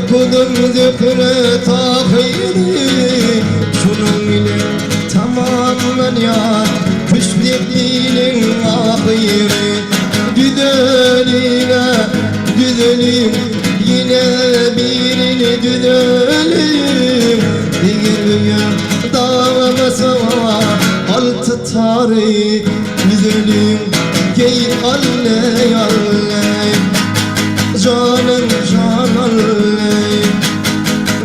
Kudum zifre tahiri şunun ile tamamlan ya küşlekliğinin ahiri. Güzeline güzelim yine birini düzelim. Bir gün dağlamasa altı tarih güzelim geyik alley alley. Canım can alley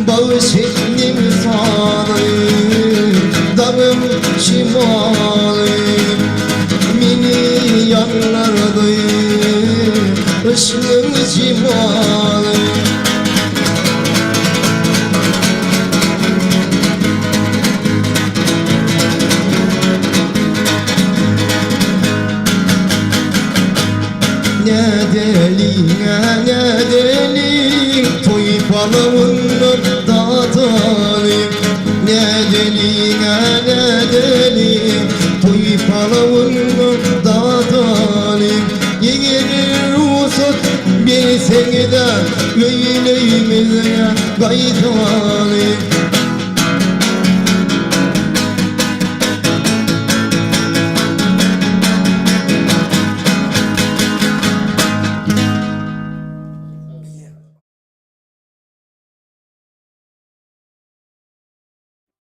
bağışıklim sağlayım. Dağım şimalayım mini yanlardayım. Işığım şimalayım. Ne delin, ne delin toy palavunun dağıtalım. Ne delin, ne delin toy palavunun dağıtalım. Yeğenin usut bir seni de öyleyimiz ya gaytalım.